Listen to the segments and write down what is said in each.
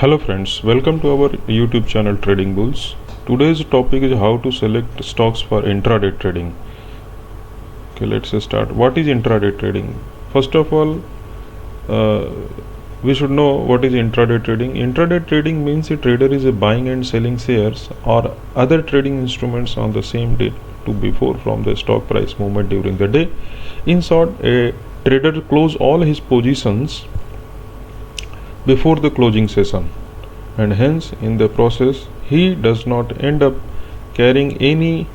Hello friends, welcome to our YouTube channel Trading Bulls. Today's topic is how to select stocks for intraday trading. Okay, let's start. What is intraday trading? First of all, we should know what is intraday trading. Intraday trading means a trader is buying and selling shares or other trading instruments on the same day to before from the stock price movement during the day. In short, a trader close all his positions before the closing session, and hence in the process he does not end up carrying any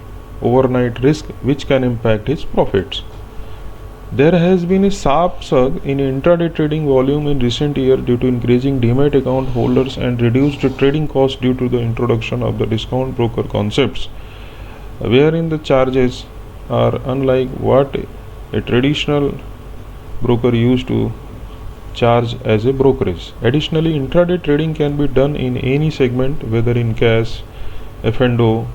overnight risk which can impact his profits. There has been a sharp surge in intraday trading volume in recent years due to increasing demat account holders and reduced trading costs due to the introduction of the discount broker concepts, wherein the charges are unlike what a traditional broker used to charge as a brokerage. Additionally, intraday trading can be done in any segment, whether in cash, F&O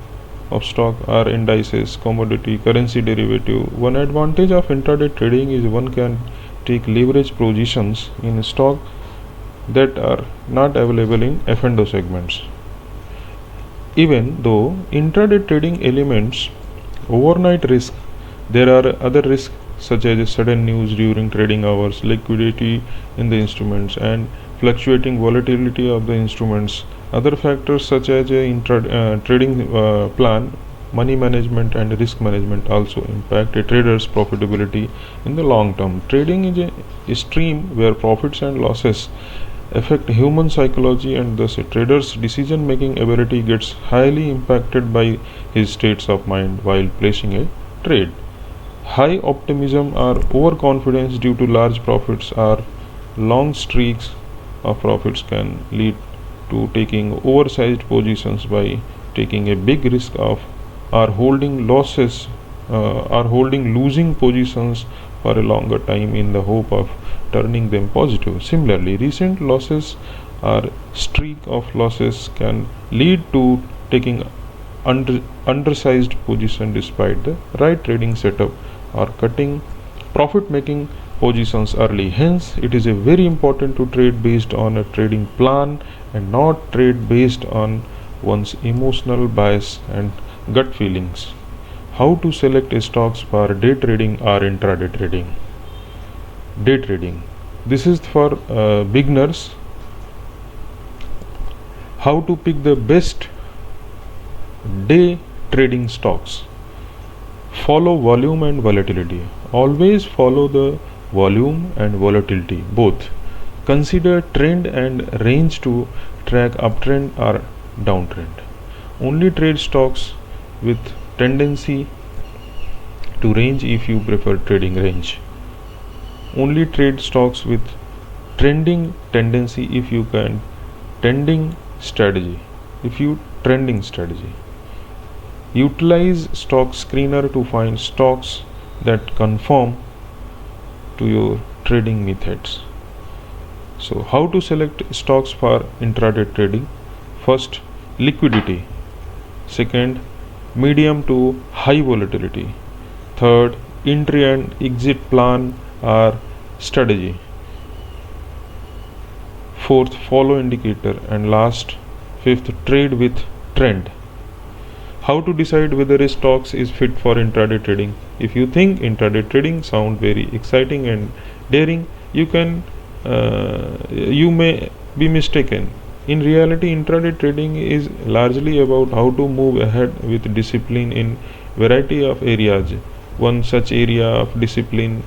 of stock or indices, commodity, currency derivative. One advantage of intraday trading is one can take leverage positions in stock that are not available in F&O segments. Even though intraday trading elements overnight risk, there are other risks such as sudden news during trading hours, liquidity in the instruments, and fluctuating volatility of the instruments. Other factors such as trading plan, money management, and risk management also impact a trader's profitability in the long term. Trading is a stream where profits and losses affect human psychology, and thus a trader's decision making ability gets highly impacted by his states of mind while placing a trade. High optimism or overconfidence due to large profits or long streaks of profits can lead to taking oversized positions by taking a big risk of or holding losses or holding losing positions for a longer time in the hope of turning them positive. Similarly, recent losses or streak of losses can lead to taking undersized position despite the right trading setup or cutting profit making positions early. Hence, it is a very important to trade based on a trading plan and not trade based on one's emotional bias and gut feelings. How to select stocks for day trading or intraday trading? Day trading. This is for beginners. How to pick the best day trading stocks? Follow volume and volatility. Always follow the volume and volatility both. Consider trend and range to track uptrend or downtrend. Only trade stocks with tendency to range if you prefer trading range. Only trade stocks with trending tendency if you can trending strategy. Utilize stock screener to find stocks that conform to your trading methods. So, how to select stocks for intraday trading? First, liquidity. Second, medium to high volatility. Third, entry and exit plan or strategy. Fourth, follow indicator. And last, fifth, trade with trend. How to decide whether a stock is fit for intraday trading? If you think intraday trading sounds very exciting and daring, you may be mistaken. In reality, intraday trading is largely about how to move ahead with discipline in variety of areas. One such area of discipline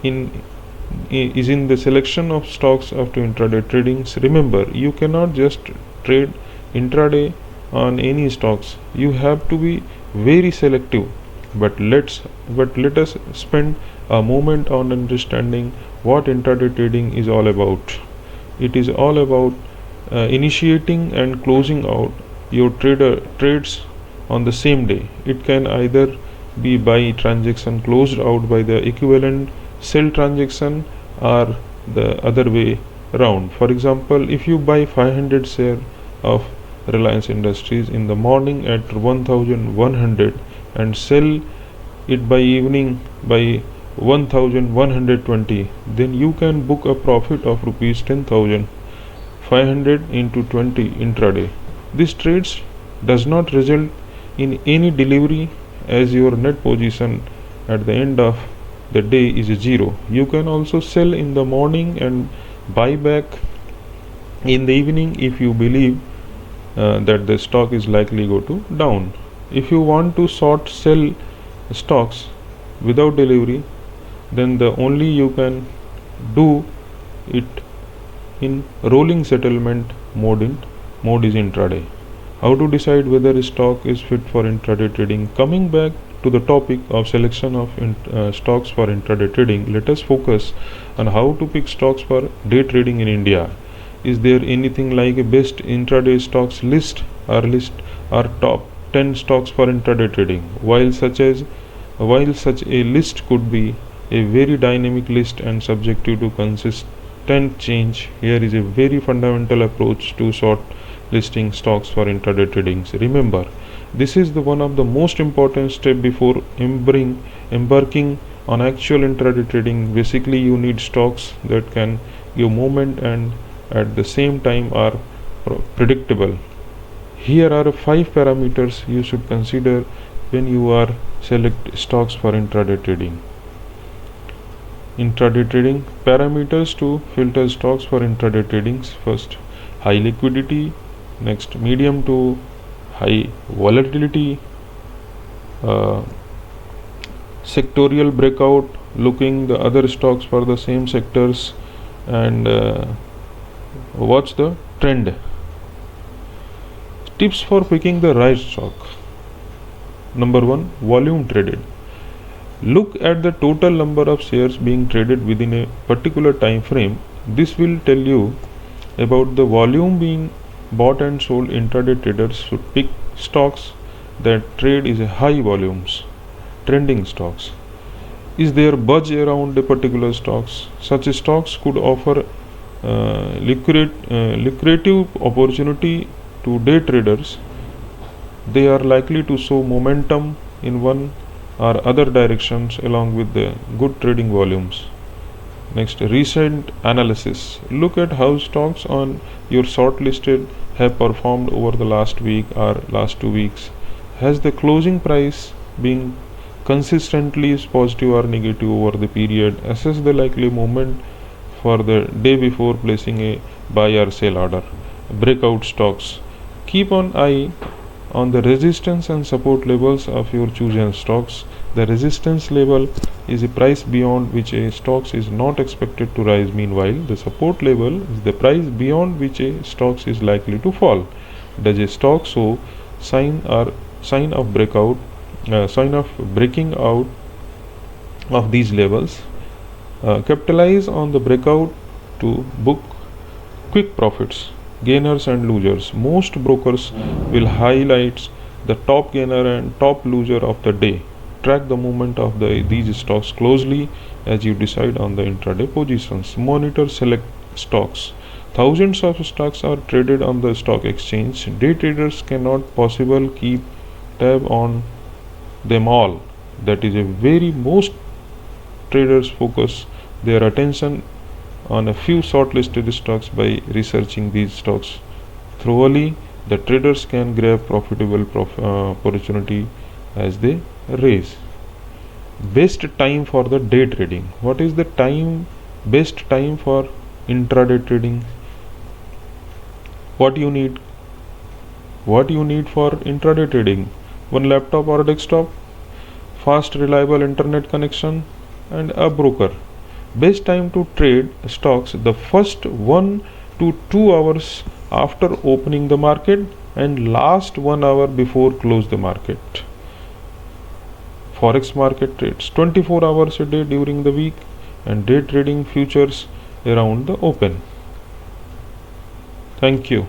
is in the selection of stocks after intraday trading. Remember, you cannot just trade intraday on any stocks. You have to be very selective. But let us spend a moment on understanding what intraday trading is all about. It is all about initiating and closing out your trades on the same day. It can either be buy transaction closed out by the equivalent sell transaction or the other way around. For example, if you buy 500 shares of Reliance Industries in the morning at 1100 and sell it by evening by 1120, then you can book a profit of rupees 10,000 500 into 20 intraday. This trades does not result in any delivery as your net position at the end of the day is 0. You can also sell in the morning and buy back in the evening if you believe that the stock is likely go to down. If you want to short sell stocks without delivery, then the only you can do it in rolling settlement mode is intraday. How to decide whether a stock is fit for intraday trading? Coming back to the topic of selection of stocks for intraday trading, let us focus on how to pick stocks for day trading in India. Is there anything like a best intraday stocks list or top 10 stocks for intraday trading? While such a list could be a very dynamic list and subjective to consistent change, here is a very fundamental approach to short listing stocks for intraday trading. Remember, this is the one of the most important step before embarking on actual intraday trading. Basically, you need stocks that can give movement and at the same time are predictable. Here are 5 parameters you should consider when you are select stocks for intraday trading. Intraday trading parameters to filter stocks for intraday trading: first, high liquidity; next, medium to high volatility; sectorial breakout, looking the other stocks for the same sectors, and watch the trend. Tips for picking the right stock. Number 1, volume traded. Look at the total number of shares being traded within a particular time frame. This will tell you about the volume being bought and sold. Intraday traders should pick stocks that trade is a high volumes. Trending stocks. Is there buzz around a particular stocks? Such stocks could offer lucrative opportunity to day traders. They are likely to show momentum in one or other directions along with the good trading volumes. Next, recent analysis. Look at how stocks on your shortlisted have performed over the last week or last 2 weeks. Has the closing price been consistently positive or negative over the period? Assess the likely movement for the day before placing a buy or sell order. Breakout stocks. Keep an eye on the resistance and support levels of your chosen stocks. The resistance level is a price beyond which a stock is not expected to rise. Meanwhile, the support level is the price beyond which a stock is likely to fall. Does a stock show sign of breaking out of these levels? Capitalize on the breakout to book quick profits. Gainers and losers. Most brokers will highlight the top gainer and top loser of the day. Track the movement of these stocks closely as you decide on the intraday positions. Monitor select stocks. Thousands of stocks are traded on the stock exchange. Day traders cannot possibly keep tab on them all. That is a very most traders focus their attention on a few shortlisted stocks. By researching these stocks thoroughly, the traders can grab profitable opportunity as they raise. Best time for the day trading. What is the best time for intraday trading? What you need for intraday trading: one laptop or desktop, fast reliable internet connection, and a broker. Best time to trade stocks: the first 1 to 2 hours after opening the market and last 1 hour before close the market. Forex market trades 24 hours a day during the week, and day trading futures around the open. Thank you.